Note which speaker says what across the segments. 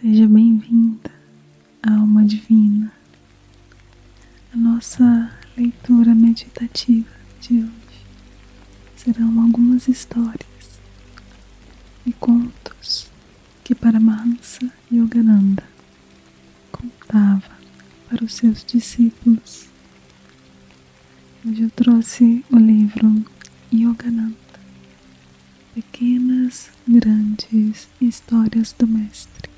Speaker 1: Seja bem-vinda, alma divina. A nossa leitura meditativa de hoje serão algumas histórias e contos que Paramahansa Yogananda contava para os seus discípulos. Hoje eu trouxe o livro Yogananda, Pequenas Grandes Histórias do Mestre.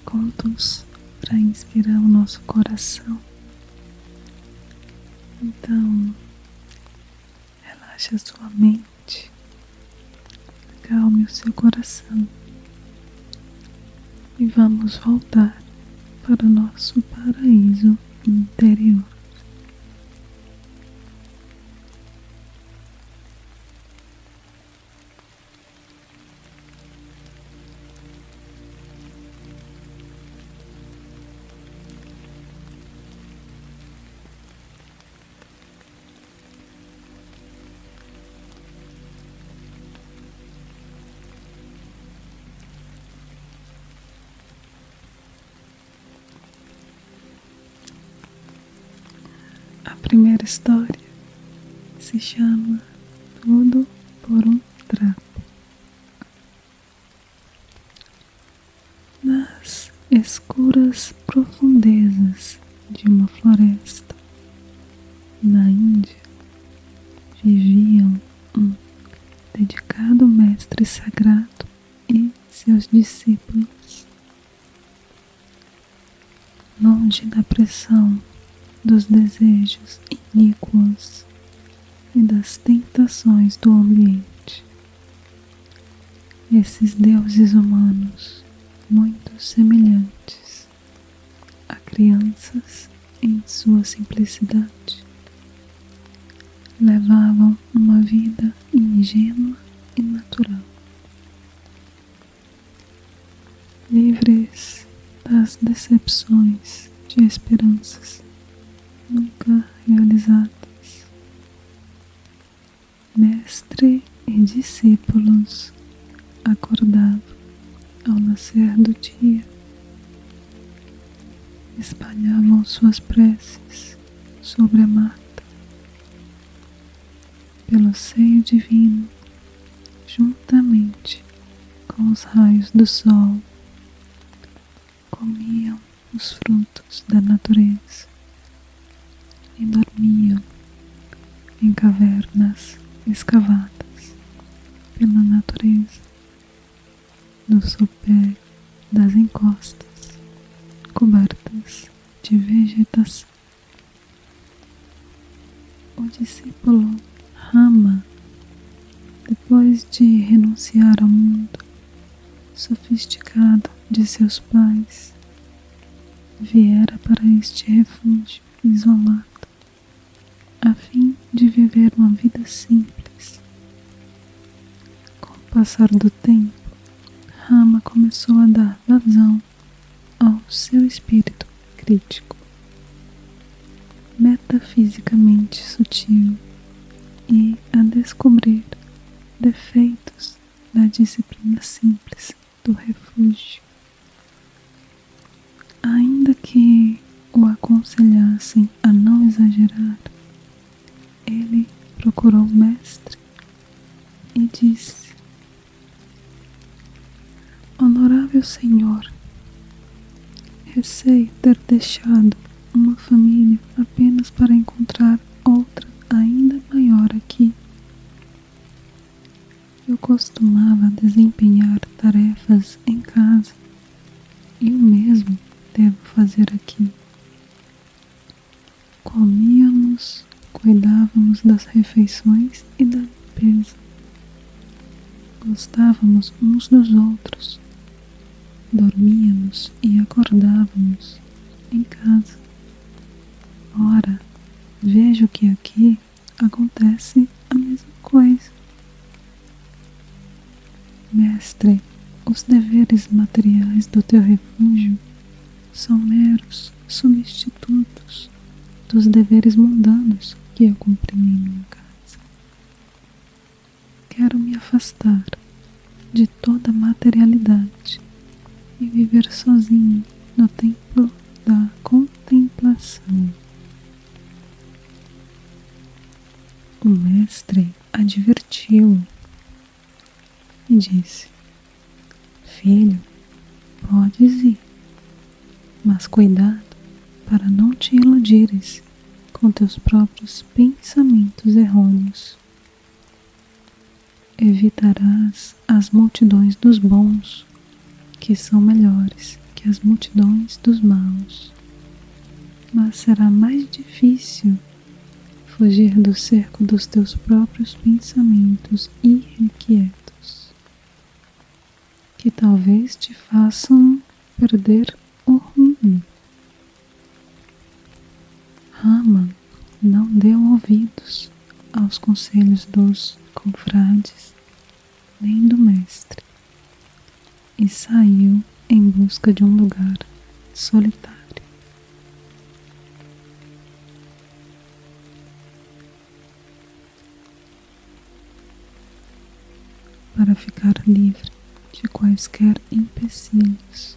Speaker 1: Contos para inspirar o nosso coração. Então, relaxe a sua mente, acalme o seu coração e vamos voltar para o nosso paraíso interior. A primeira história se chama Tudo por um Trapo. Nas escuras profundezas de uma floresta na Índia viviam um dedicado mestre sagrado e seus discípulos. Longe da pressão dos desejos iníquos e das tentações do ambiente, esses deuses humanos, muito semelhantes a crianças em sua simplicidade, levavam uma vida ingênua e natural, livres das decepções de esperanças nunca realizadas. Mestre e discípulos acordavam ao nascer do dia, espalhavam suas preces sobre a mata, pelo seio divino, juntamente com os raios do sol, comiam os frutos da natureza e dormiam em cavernas escavadas pela natureza, no sopé das encostas cobertas de vegetação. O discípulo Rama, depois de renunciar ao mundo sofisticado de seus pais, viera para este refúgio isolado, a fim de viver uma vida simples. Com o passar do tempo, Rama começou a dar vazão ao seu espírito crítico, metafisicamente sutil, e a descobrir defeitos da disciplina simples do refúgio. Ainda que o aconselhassem a não exagerar, ele procurou o mestre e disse: Honorável Senhor, receio ter deixado uma família apenas para encontrar outra ainda maior aqui. Eu costumava desempenhar tarefas em casa e o mesmo devo fazer aqui. Comíamos, cuidávamos das refeições e da limpeza. Gostávamos uns dos outros. Dormíamos e acordávamos em casa. Ora, vejo que aqui acontece a mesma coisa. Mestre, os deveres materiais do teu refúgio são meros substitutos dos deveres mundanos que eu cumpri em minha casa. Quero me afastar de toda a materialidade e viver sozinho no templo da contemplação. O mestre advertiu-o e disse: Filho, podes ir, mas cuidado para não te iludires com teus próprios pensamentos errôneos. Evitarás as multidões dos bons, que são melhores que as multidões dos maus, mas será mais difícil fugir do cerco dos teus próprios pensamentos irrequietos, que talvez te façam perder o rumo. Rama não deu ouvidos aos conselhos dos confrades nem do mestre e saiu em busca de um lugar solitário. Para ficar livre de quaisquer empecilhos,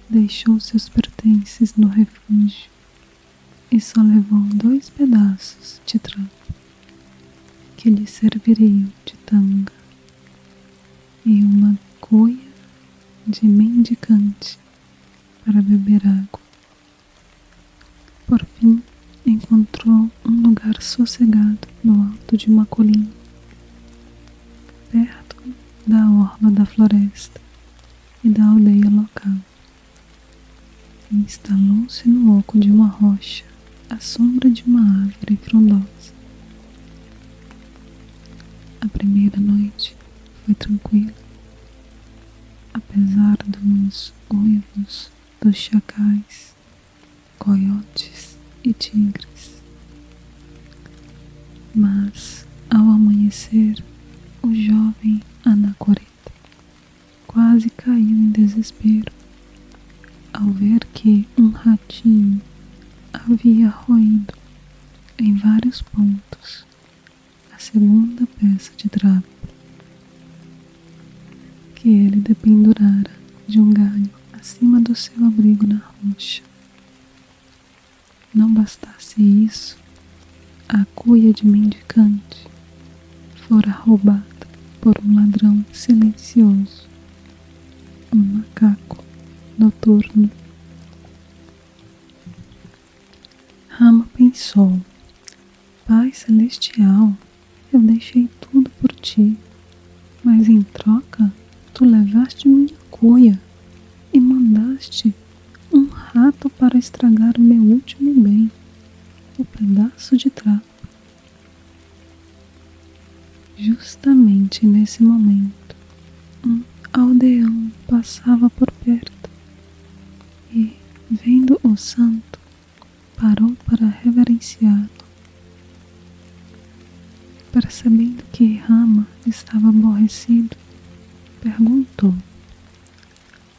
Speaker 1: deixou seus pertences no refúgio e só levou 2 pedaços de trapo que lhe serviriam de tanga e uma cuia de mendicante para beber água. Por fim, encontrou um lugar sossegado no alto de uma colina, perto da orla da floresta e da aldeia local. Instalou-se no oco de uma rocha, à sombra de uma árvore frondosa. A primeira noite foi tranquila, apesar dos uivos dos chacais, coiotes e tigres. Mas, ao amanhecer, o jovem anacoreta quase caiu em desespero ao ver que um ratinho havia roído em vários pontos a segunda peça de trapo que ele dependurara de um galho acima do seu abrigo na rocha. Não bastasse isso, a cuia de mendicante fora roubada por um ladrão silencioso, um macaco noturno. Rama pensou: Pai Celestial, eu deixei tudo por ti, mas em troca tu levaste minha cuia e mandaste um rato para estragar o meu último bem, o pedaço de trapo. Justamente nesse momento, um aldeão passava por perto e, vendo o santo, parou para reverenciá-lo. Percebendo que Rama estava aborrecido, perguntou: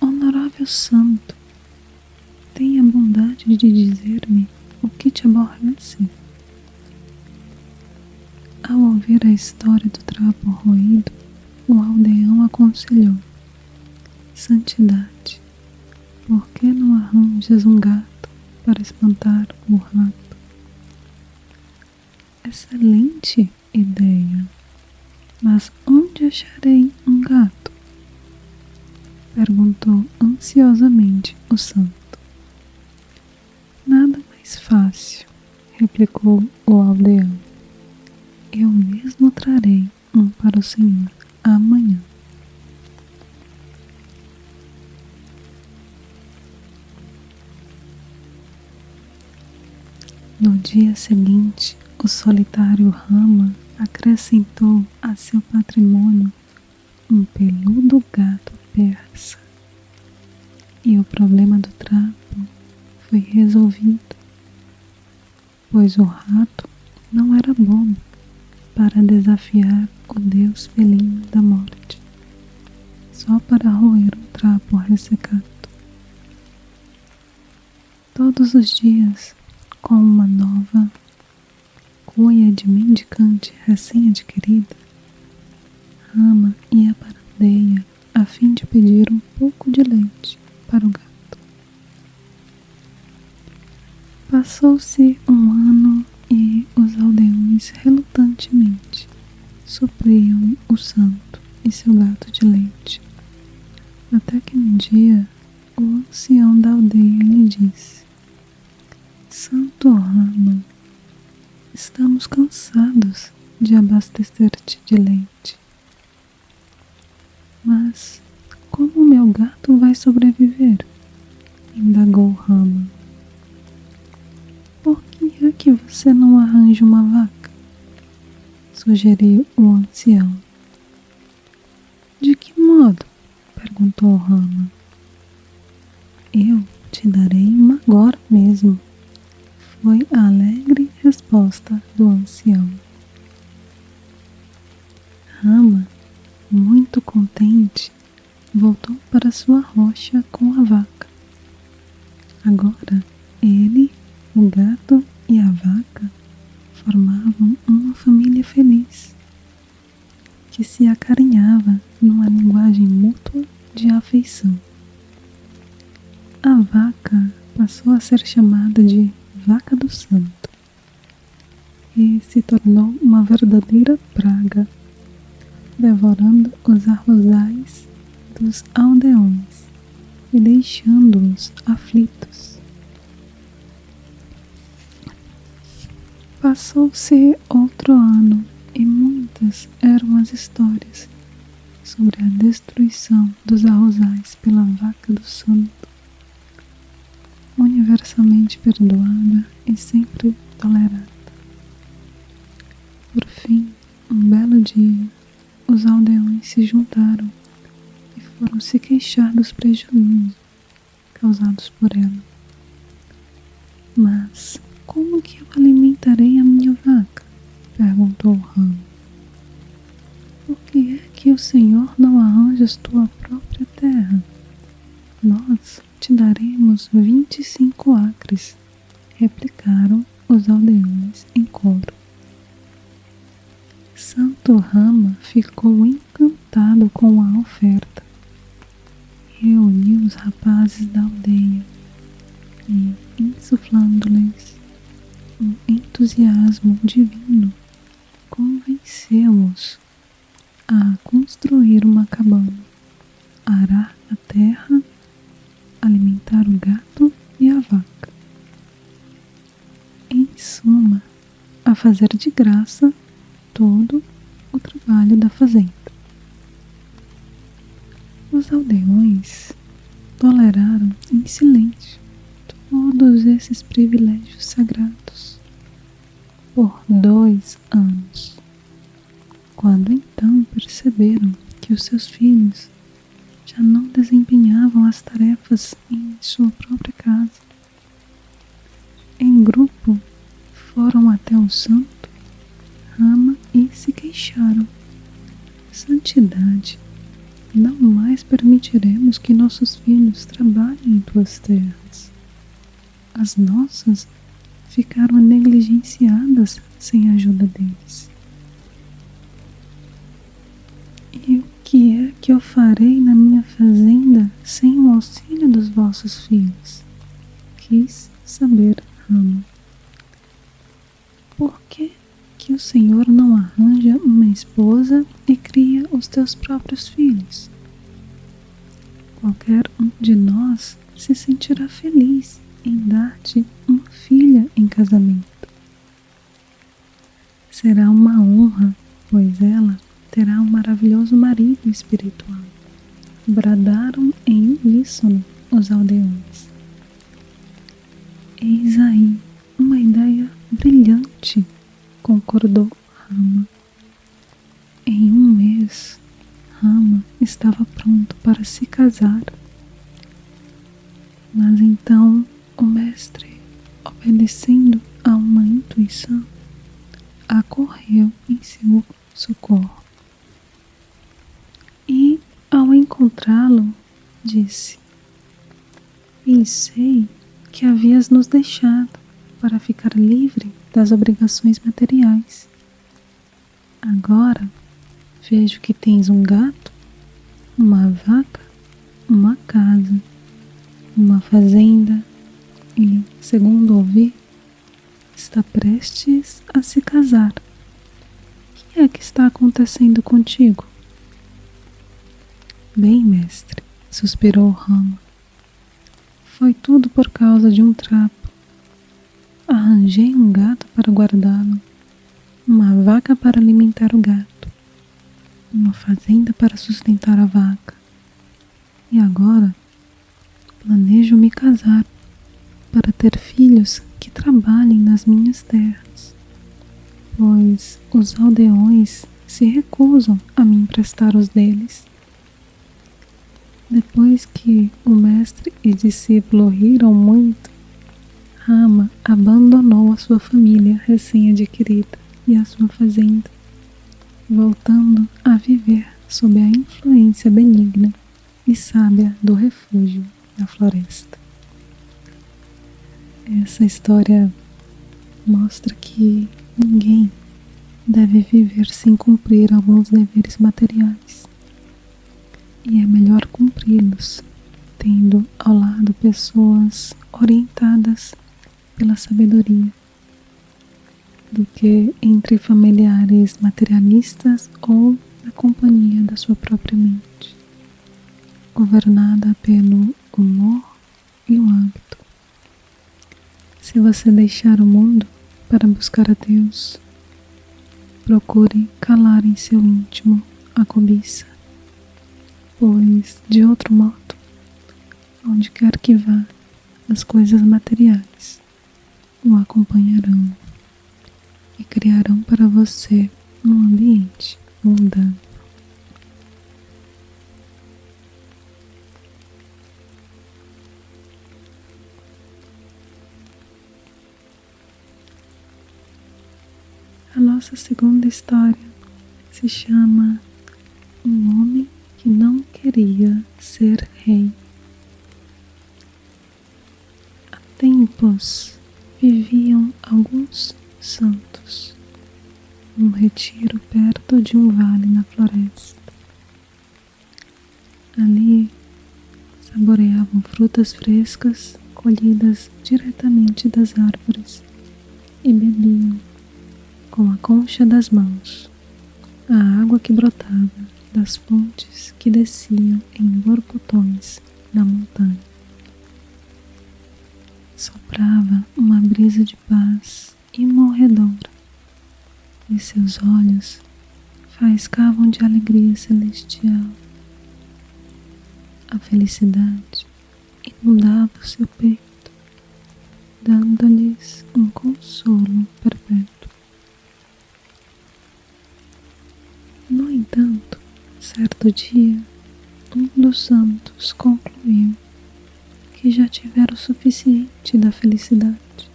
Speaker 1: Honorável santo, tenha a bondade de dizer-me o que te aborrece? Ao ouvir a história do trapo roído, o aldeão aconselhou: Santidade, por que não arranjas um gato para espantar o rato? Excelente ideia, mas onde acharei um gato? Perguntou ansiosamente o santo. Nada mais fácil, replicou o aldeão. Eu mesmo trarei um para o senhor amanhã. No dia seguinte, o solitário Rama acrescentou a seu patrimônio um peludo gato persa. E o problema do trapo foi resolvido, pois o rato não era bobo para desafiar o deus felino da morte, só para roer um trapo ressecado. Todos os dias, com uma nova cuia de mendicante recém-adquirida, Rama ia para pedir um pouco de leite para o gato. Passou-se um ano e os aldeões relutantemente supriam o santo e seu gato de leite, até que um dia o ancião da aldeia lhe disse: Santo Rama, estamos cansados de abastecer-te de leite. Mas como meu gato vai sobreviver? Indagou Rama. Por que é que você não arranja uma vaca? Sugeriu o ancião. De que modo? Perguntou Rama. Eu te darei uma agora mesmo, foi a alegre resposta do ancião. Rama, muito contente, voltou para sua rocha com a vaca. Agora ele, o gato e a vaca formavam uma família feliz, que se acarinhava numa linguagem mútua de afeição. A vaca passou a ser chamada de Vaca do Santo e se tornou uma verdadeira praga, devorando os arrozais dos aldeões e deixando-os aflitos. Passou-se outro ano e muitas eram as histórias sobre a destruição dos arrozais pela Vaca do Santo, universalmente perdoada e sempre tolerada. Por fim, um belo dia, os aldeões se juntaram e foram se queixar dos prejuízos causados por ela. Mas como que eu alimentarei a minha vaca? Perguntou Rama. Por que é que o Senhor não arranja tua própria terra? Nós te daremos 25 acres, replicaram os aldeões em coro. Santo Rama ficou encantado com a oferta. Reuniu os rapazes da aldeia e, insuflando-lhes um entusiasmo divino, convenceu-os a construir uma cabana, arar a terra, alimentar o gato e a vaca. Em suma, a fazer de graça todo o trabalho da fazenda. Os aldeões toleraram em silêncio todos esses privilégios sagrados por 2 anos, quando então perceberam que os seus filhos já não desempenhavam as tarefas em sua própria casa. Em grupo, foram até o santo Rama e se queixaram. Santidade, não mais permitiremos que nossos filhos trabalhem em tuas terras. As nossas ficaram negligenciadas sem a ajuda deles. E o que é que eu farei na minha fazenda sem o auxílio dos vossos filhos? Quis saber Rama. Por que o Senhor não arranja uma esposa e cria os teus próprios filhos? Qualquer um de nós se sentirá feliz em dar-te uma filha em casamento. Será uma honra, pois ela terá um maravilhoso marido espiritual. Bradaram em uníssono os aldeões. Eis aí uma ideia brilhante, concordou Rama. Em 1 mês, Rama estava pronto para se casar. Mas então o mestre, obedecendo a uma intuição, acorreu em seu socorro. E, ao encontrá-lo, disse: Pensei que havias nos deixado para ficar livre das obrigações materiais. Agora vejo que tens um gato, uma vaca uma casa, uma fazenda e, segundo ouvi, está prestes a se casar. O que é que está acontecendo contigo? Bem, mestre, suspirou Rama. Foi tudo por causa de um trapo. Arranjei um gato para guardá-lo, uma vaca para alimentar o gato, uma fazenda para sustentar a vaca. E agora planejo me casar para ter filhos que trabalhem nas minhas terras, pois os aldeões se recusam a me emprestar os deles. Depois que o mestre e discípulo riram muito, Rama abandonou a sua família recém-adquirida e a sua fazenda, voltando a viver sob a influência benigna e sábia do refúgio da floresta. Essa história mostra que ninguém deve viver sem cumprir alguns deveres materiais. E é melhor cumpri-los, tendo ao lado pessoas orientadas pela sabedoria, do que entre familiares materialistas ou na companhia da sua própria mente, governada pelo humor e o hábito. Se você deixar o mundo para buscar a Deus, procure calar em seu íntimo a cobiça, pois, de outro modo, onde quer que vá, as coisas materiais o acompanharão e criarão para você um ambiente mundano. A nossa segunda história se chama Um Homem que Não Queria Ser Rei. Há tempos viviam alguns santos num retiro perto de um vale na floresta. Ali saboreavam frutas frescas colhidas diretamente das árvores e bebiam, com a concha das mãos, a água que brotava das fontes que desciam em borbotões na montanha. Soprava uma brisa de paz imorredora e seus olhos faiscavam de alegria celestial. A felicidade inundava o seu peito, dando-lhes um consolo perpétuo. No entanto, certo dia, um dos santos concluiu que já tivera o suficiente da felicidade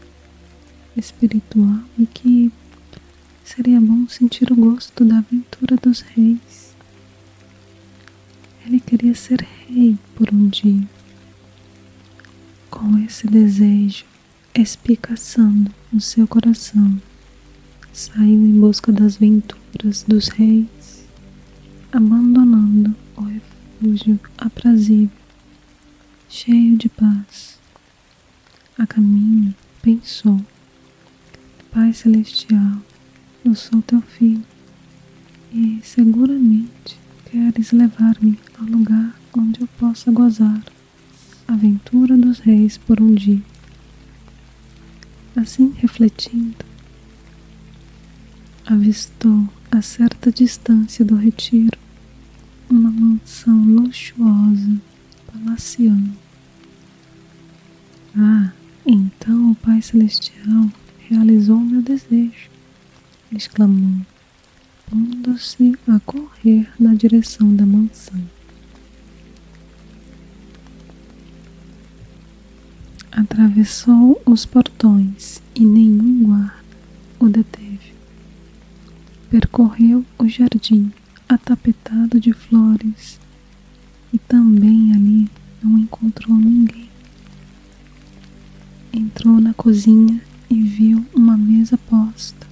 Speaker 1: espiritual e que seria bom sentir o gosto da aventura dos reis. Ele queria ser rei por um dia. Com esse desejo espicaçando no seu coração, saiu em busca das venturas dos reis, abandonando o refúgio aprazível, cheio de paz. A caminho, pensou: Pai Celestial, eu sou teu filho e seguramente queres levar-me ao lugar onde eu possa gozar a aventura dos reis por um dia. Assim refletindo, avistou a certa distância do retiro uma mansão luxuosa, palaciana. Ah, então o Pai Celestial realizou meu desejo, exclamou, pondo-se a correr na direção da mansão. Atravessou os portões e nenhum guarda o deteve. Percorreu o jardim atapetado de flores e também ali não encontrou ninguém. Entrou na cozinha e viu uma mesa posta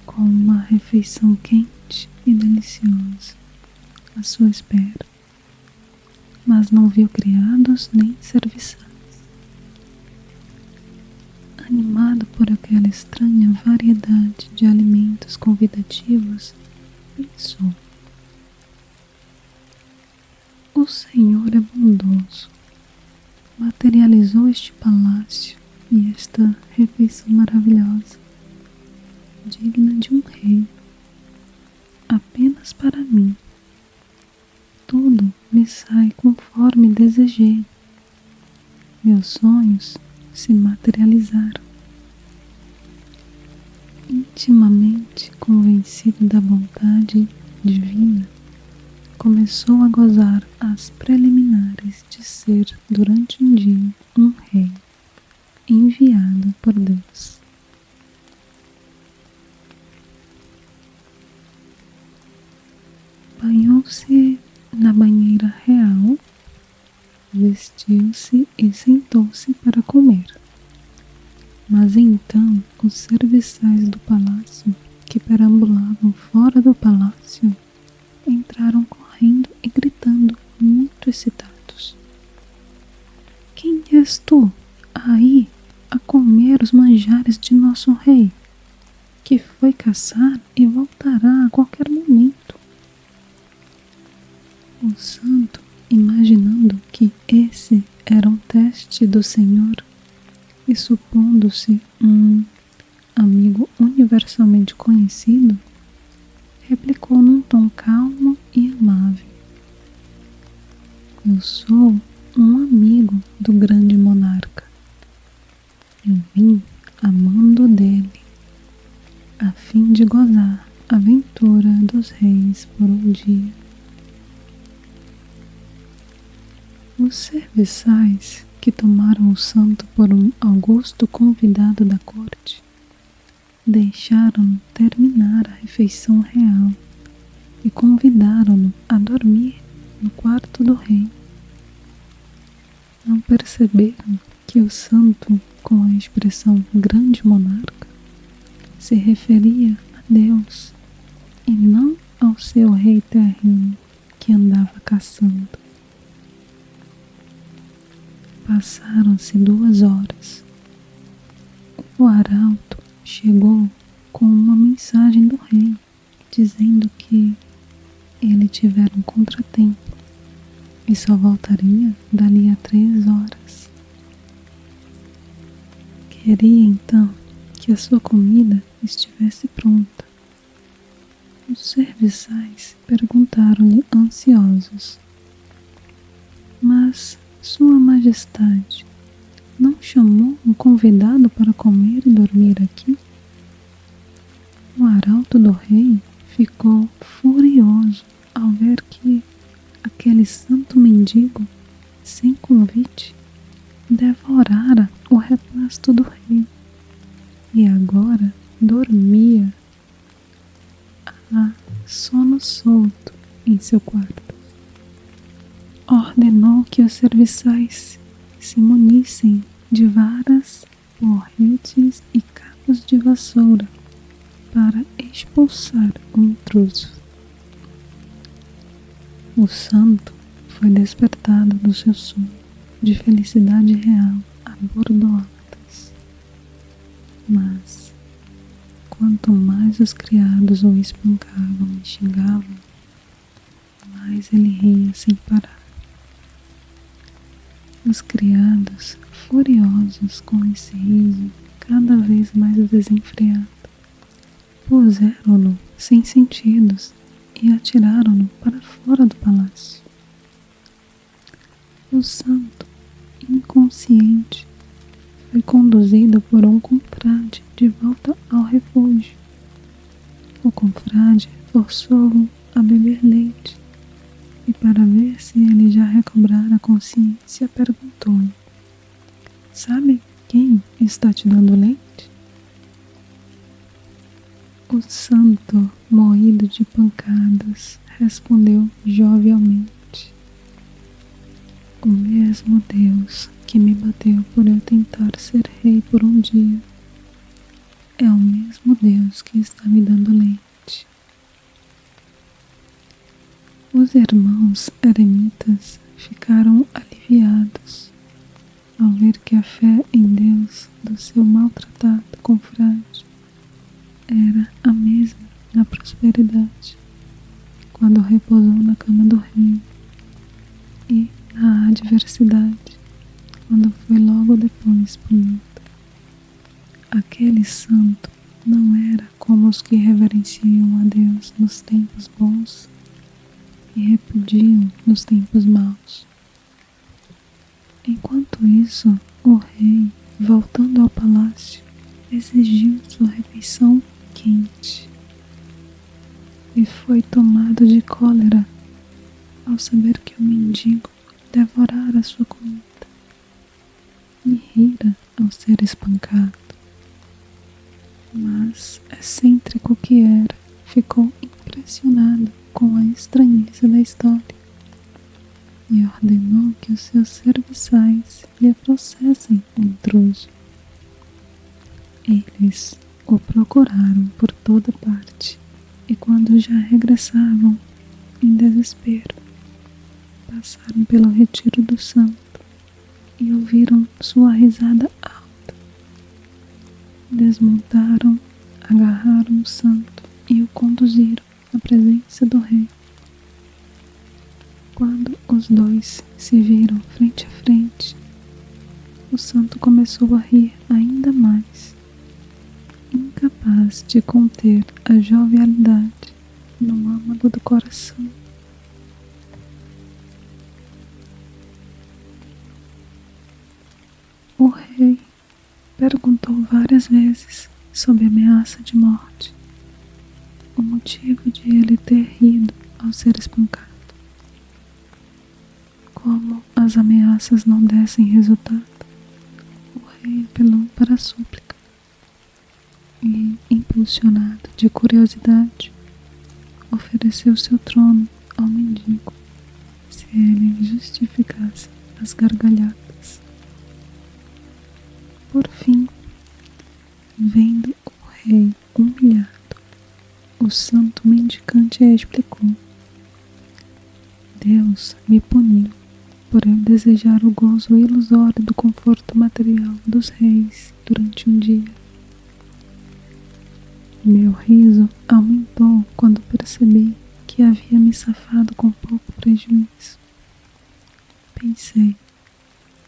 Speaker 1: com uma refeição quente e deliciosa à sua espera. mas não viu criados nem serviçais. Animado por aquela estranha variedade de alimentos convidativos, pensou: o Senhor é bondoso, materializou este palácio e esta refeição maravilhosa, digna de um rei, apenas para mim. Tudo me sai conforme desejei. Meus sonhos se materializaram. Intimamente convencido da vontade divina, começou a gozar as preliminares de ser durante um dia um rei enviado por Deus. Banhou-se na banheira real, vestiu-se e sentou-se para comer. Mas então os serviçais do palácio, que perambulavam fora do palácio, entraram correndo e gritando, muito excitados: quem és tu, aí, a comer os manjares de nosso rei, que foi caçar e voltará a qualquer momento? O santo, imaginando que esse era um teste do Senhor e supondo-se um amigo universalmente conhecido, replicou num tom calmo e amável: eu sou um amigo do grande monarca. Eu vim a mando dele, a fim de gozar a aventura dos reis por um dia. Os serviçais, que tomaram o santo por um augusto convidado da corte, deixaram-no terminar a refeição real e convidaram-no a dormir no quarto do rei. Não perceberam que o santo, com a expressão grande monarca, se referia a Deus e não ao seu rei terreno que andava caçando. Passaram-se 2 horas. O arauto chegou com uma mensagem do rei, dizendo que ele tivera um contratempo e só voltaria dali a 3 horas. Queria então que a sua comida estivesse pronta. Os serviçais perguntaram-lhe ansiosos: mas Sua Majestade não chamou um convidado para comer e dormir aqui? O arauto do rei ficou furioso ao ver que aquele santo mendigo, sem convite, devorara o repasto do rei e agora dormia a sono solto em seu quarto. Ordenou que os serviçais se munissem de varas, porretes e cabos de vassoura para expulsar o intruso. O santo foi despertado do seu sono de felicidade real a bordoadas. Mas, quanto mais os criados o espancavam e xingavam, mais ele ria sem parar. Os criados, furiosos com esse riso cada vez mais desenfreado, puseram-no sem sentidos e atiraram-no para fora do palácio. O santo, inconsciente, foi conduzido por um confrade de volta ao refúgio. O confrade forçou-o a beber leite e, para ver se ele já recobrara a consciência, perguntou-lhe: sabe quem está te dando leite? O santo, moído de pancadas, respondeu jovialmente: o mesmo Deus que me bateu por eu tentar ser rei por um dia é o mesmo Deus que está me dando leite. Os irmãos eremitas ficaram aliviados ao ver que a fé em Deus do seu maltratado confrade era a mesma na prosperidade, quando repousou na cama do rei, e na adversidade, quando foi logo depois punido. Aquele santo não era como os que reverenciam a Deus nos tempos bons e repudiam nos tempos maus. Enquanto isso, o rei, voltando ao palácio, exigiu sua refeição quente e foi tomado de cólera ao saber que o mendigo devorara sua comida e rira ao ser espancado. Mas, excêntrico que era, ficou impressionado com a estranheza da história e ordenou que os seus serviçais lhe trouxessem o intruso. Eles o procuraram por toda parte e, quando já regressavam, em desespero, passaram pelo retiro do santo e ouviram sua risada alta. Desmontaram, agarraram o santo e o conduziram à presença do rei. Quando os dois se viram frente a frente, o santo começou a rir ainda mais, incapaz de conter a jovialidade no âmago do coração. O rei perguntou várias vezes sob ameaça de morte o motivo de ele ter rido ao ser espancado. Como as ameaças não dessem resultado, o rei apelou para a súplica e, impulsionado de curiosidade, ofereceu seu trono ao mendigo se ele justificasse as gargalhadas. Por fim, vendo o rei humilhado, o santo mendicante explicou: Deus me puniu por eu desejar o gozo ilusório do conforto material dos reis durante um dia. Meu riso aumentou quando percebi que havia me safado com pouco prejuízo. Pensei,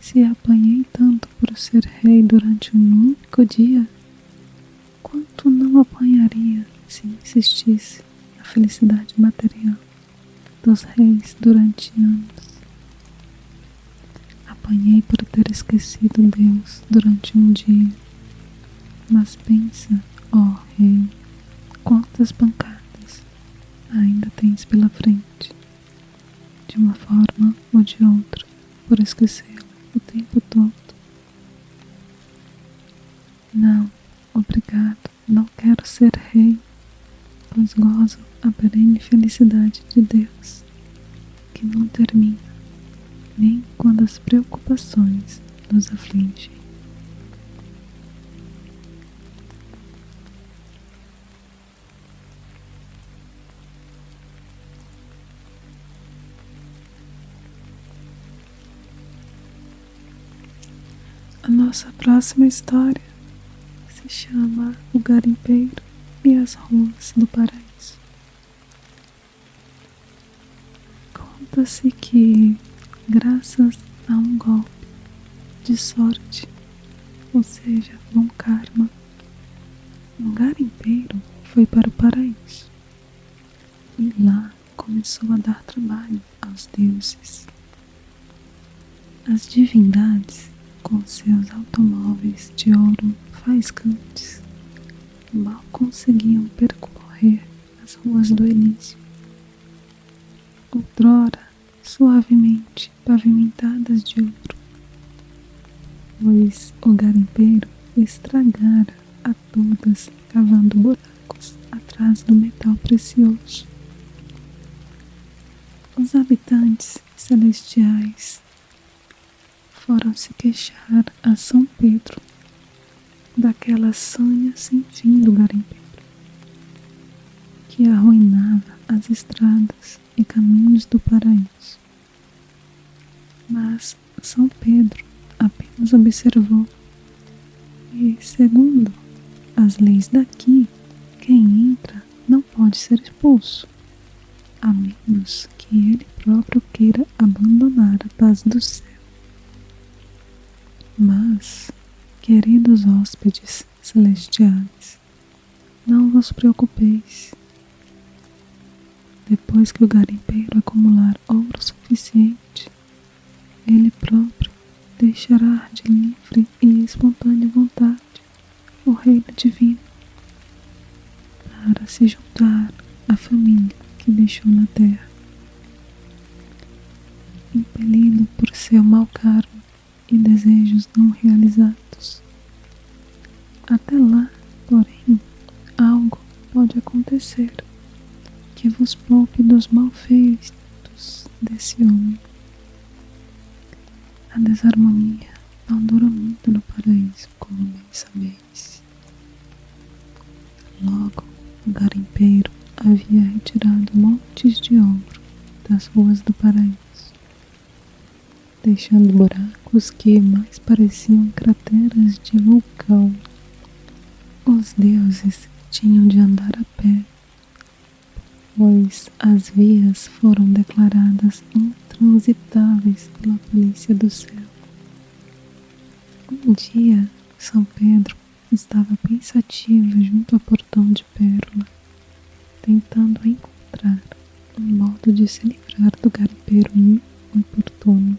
Speaker 1: se apanhei tanto por ser rei durante um único dia, quanto não apanharia se insistisse na felicidade material dos reis durante anos. Apanhei por ter esquecido Deus durante um dia, mas pensa, ó rei, quantas pancadas ainda tens pela frente, de uma forma ou de outra, por esquecê-lo o tempo todo. Não, obrigado, não quero ser rei, pois gozo a perene felicidade de Deus, que não termina, nem quando as preocupações nos afligem. A nossa próxima história se chama O Garimpeiro e as Ruas do Paraíso. Conta-se que, graças a um golpe de sorte, ou seja, bom karma, um garimpeiro foi para o paraíso e lá começou a dar trabalho aos deuses. As divindades, com seus automóveis de ouro faiscantes, mal conseguiam percorrer as ruas do Elísio, outrora suavemente pavimentadas de ouro, pois o garimpeiro estragara a todas cavando buracos atrás do metal precioso. Os habitantes celestiais foram se queixar a São Pedro daquela sanha sem fim do garimpeiro, que arruinava as estradas e caminhos do paraíso. Mas São Pedro apenas observou e, segundo as leis daqui, quem entra não pode ser expulso, a menos que ele próprio queira abandonar a paz do céu. Mas, queridos hóspedes celestiais, não vos preocupeis. Depois que o garimpeiro acumular ouro suficiente, ele próprio deixará de livre e espontânea vontade o reino divino para se juntar à família que deixou na terra. Impelido por seu mau karma e desejos não realizados. Até lá, porém, algo pode acontecer que vos poupe dos malfeitos desse homem. A desarmonia não dura muito no paraíso, como bem sabeis. Logo, o garimpeiro havia retirado montes de ouro das ruas do paraíso, deixando buracos que mais pareciam crateras de vulcão. Os deuses tinham de andar a pé, pois as vias foram declaradas intransitáveis pela polícia do céu. Um dia, São Pedro estava pensativo junto ao portão de pérola, tentando encontrar um modo de se livrar do garimpeiro importuno,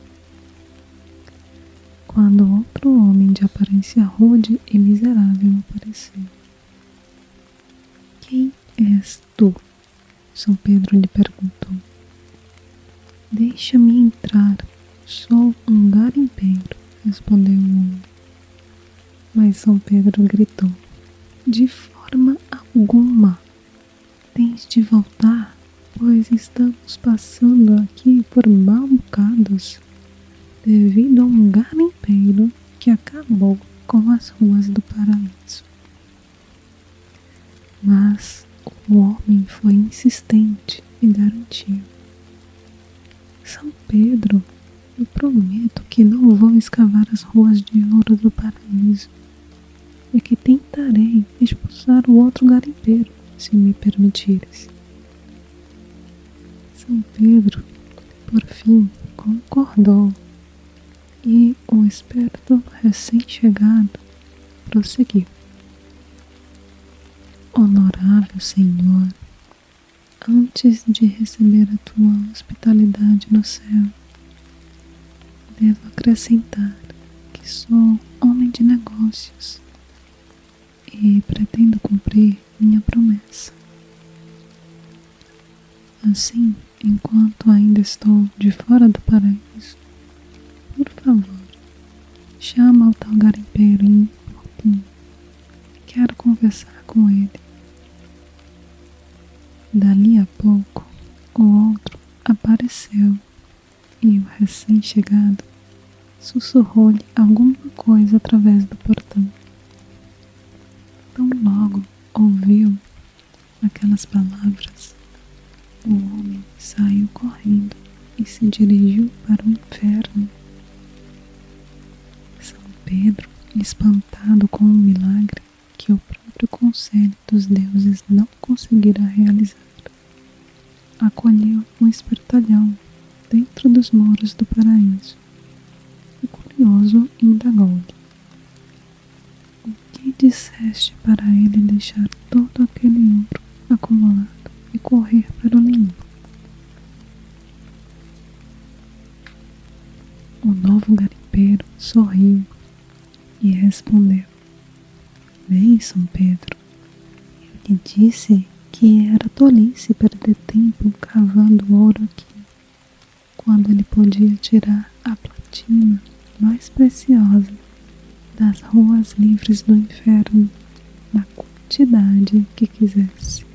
Speaker 1: quando outro homem de aparência rude e miserável apareceu. Quem és tu? São Pedro lhe perguntou. Deixa-me entrar, sou um garimpeiro, respondeu o homem. Mas São Pedro gritou, de forma alguma, tens de voltar, pois estamos passando aqui por maus bocados, devido a um garimpeiro que acabou com as ruas do paraíso. Mas o homem foi insistente e garantiu. São Pedro, eu prometo que não vou escavar as ruas de ouro do paraíso e que tentarei expulsar o outro garimpeiro, se me permitires. São Pedro, por fim, concordou e o esperto recém-chegado prosseguiu. Honorável Senhor, antes de receber a tua hospitalidade no céu, devo acrescentar que sou homem de negócios e pretendo cumprir minha promessa. Assim, enquanto ainda estou de fora do paraíso, por favor, chama o tal garimpeiro importuno. Quero conversar com ele. Dali a pouco, o outro apareceu e o recém-chegado sussurrou-lhe alguma coisa através do portão. Tão logo ouviu aquelas palavras, o homem saiu correndo e se dirigiu para o inferno. São Pedro, espantado com o milagre que o próprio conselho dos deuses não conseguirá realizar, acolheu um espertalhão dentro dos muros do paraíso e, curioso, indagou-lhe: o que disseste para ele deixar todo aquele ouro acumulado e correr para o limbo? O novo garimpeiro sorriu e respondeu: bem, São Pedro, eu lhe disse que era tolice perder tempo cavando ouro aqui, quando ele podia tirar a platina mais preciosa das ruas livres do inferno na quantidade que quisesse.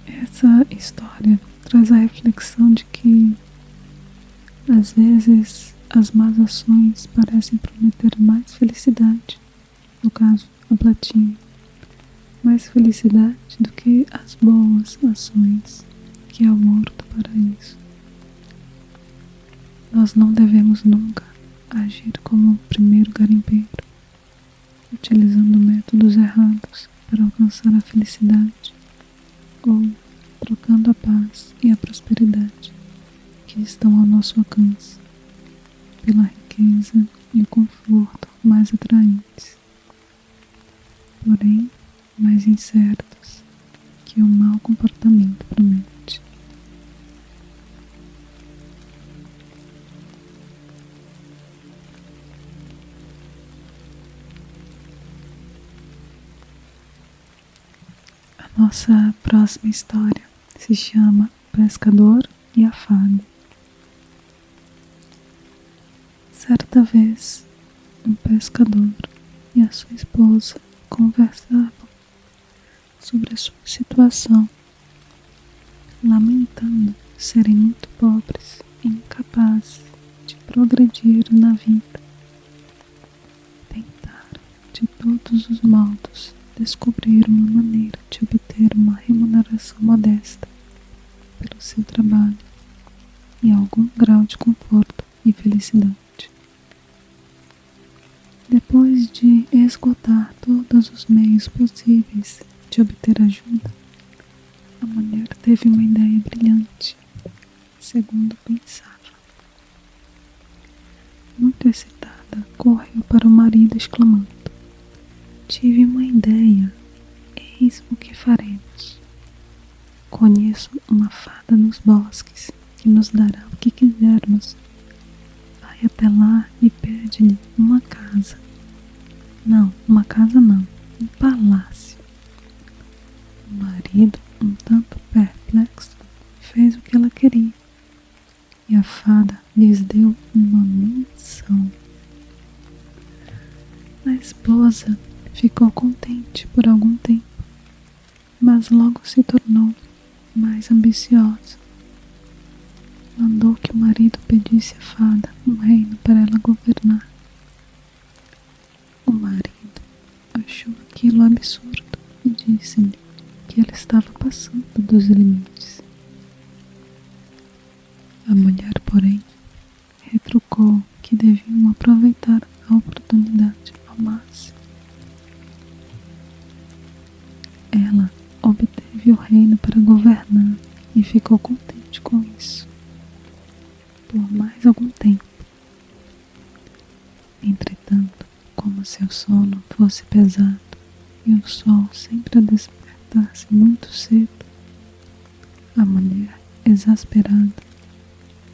Speaker 1: Essa história traz a reflexão de que Às vezes, as más ações parecem prometer mais felicidade, no caso, a platina, mais felicidade do que as boas ações, que é o ouro do paraíso. Nós não devemos nunca agir como o primeiro garimpeiro, utilizando métodos errados para alcançar a felicidade, ou trocando a paz e a prosperidade que estão ao nosso alcance pela riqueza e o conforto mais atraentes, porém mais incertos que o mau comportamento promete. A nossa próxima história se chama O Pescador e a Fada. Certa vez, um pescador e a sua esposa conversavam sobre a sua situação, lamentando serem muito pobres e incapazes de progredir na vida. Tentaram, de todos os modos, descobrir uma maneira de obter uma remuneração modesta pelo seu trabalho e algum grau de conforto e felicidade. Depois de esgotar todos os meios possíveis de obter ajuda, a mulher teve uma ideia brilhante, segundo pensava. Muito excitada, correu para o marido exclamando: "Tive uma ideia, eis o que faremos. Conheço uma fada nos bosques que nos dará o que quisermos. Vai até lá e pede-lhe uma casa. Não, uma casa não, um palácio." O marido, um tanto perplexo, fez o que ela queria, e a fada lhes deu uma mansão. A esposa ficou contente por algum tempo, mas logo se tornou mais ambiciosa. Mandou que o marido pedisse à fada um reino para ela governar. O marido achou aquilo absurdo e disse-lhe que ela estava passando dos limites. A mulher, porém, retrucou que deviam aproveitar a oportunidade ao máximo. Ela obteve o reino para governar e ficou contente com isso por mais algum tempo. Entretanto, como seu sono fosse pesado e o sol sempre a despertar-se muito cedo, a mulher, exasperada,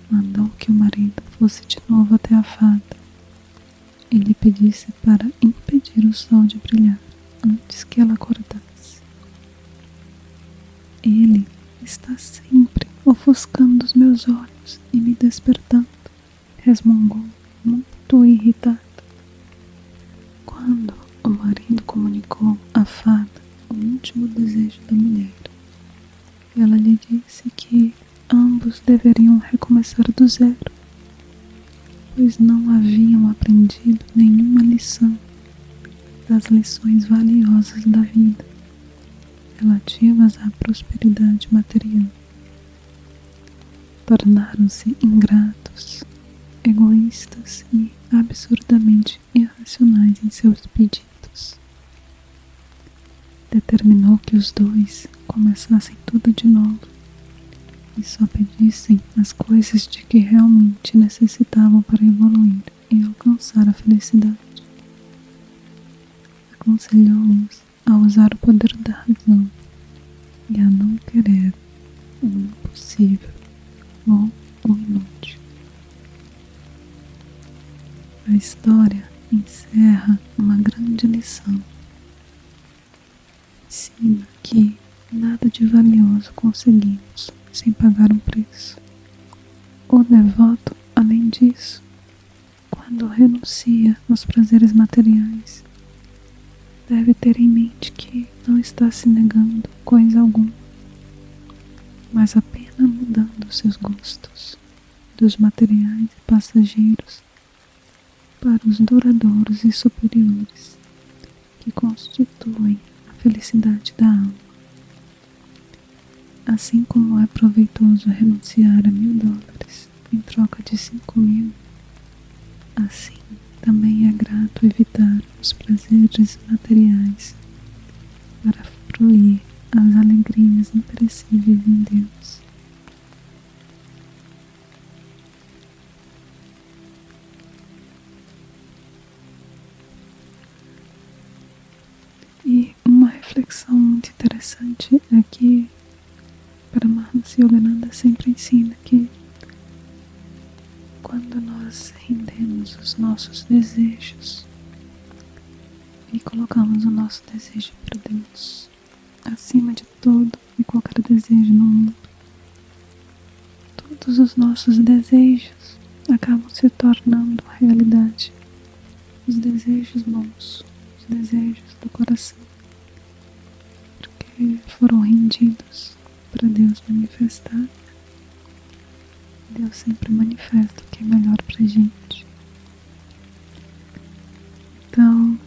Speaker 1: mandou que o marido fosse de novo até a fada e lhe pedisse para impedir o sol de brilhar antes que ela acordasse. "Ele está sempre ofuscando os meus olhos e me despertando", resmungou, muito irritada. Quando o marido comunicou à fada o último desejo da mulher, ela lhe disse que ambos deveriam recomeçar do zero, pois não haviam aprendido nenhuma lição das lições valiosas da vida, relativas à prosperidade material. Tornaram-se ingratos, egoístas e absurdamente irracionais em seus pedidos. Determinou que os dois começassem tudo de novo e só pedissem as coisas de que realmente necessitavam para evoluir e alcançar a felicidade. Aconselhou-os a usar o poder da razão e a não querer o impossível ou o inútil. A história encerra uma grande lição. Ensina que nada de valioso conseguimos sem pagar um preço. O devoto, além disso, quando renuncia aos prazeres materiais, deve ter em mente que não está se negando coisa alguma, mas apenas mudando seus gostos dos materiais e passageiros para os duradouros e superiores, que constituem a felicidade da alma. Assim como é proveitoso renunciar a $1000 em troca de 5.000, assim também é grato evitar os prazeres materiais para fruir as alegrias imperecíveis em Deus. E uma reflexão muito interessante é que Paramahansa Yogananda sempre ensina que quando nós rendemos os nossos desejos e colocamos o nosso desejo para Deus acima de todo e qualquer desejo no mundo, todos os nossos desejos acabam se tornando realidade. Os desejos bons, os desejos do coração, porque foram rendidos para Deus manifestar. Deus sempre manifesta o que é melhor pra gente. Então,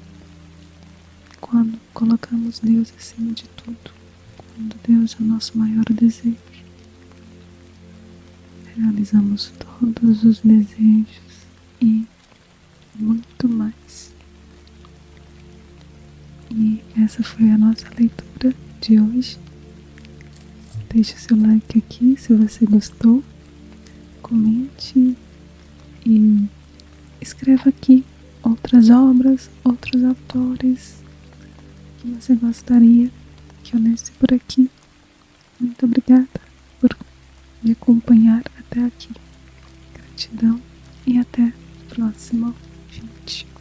Speaker 1: quando colocamos Deus acima de tudo, quando Deus é o nosso maior desejo, realizamos todos os desejos e muito mais. E essa foi a nossa leitura de hoje. Deixe seu like aqui se você gostou. Comente e escreva aqui outras obras, outros autores que você gostaria que eu lesse por aqui. Muito obrigada por me acompanhar até aqui. Gratidão e até o próximo vídeo.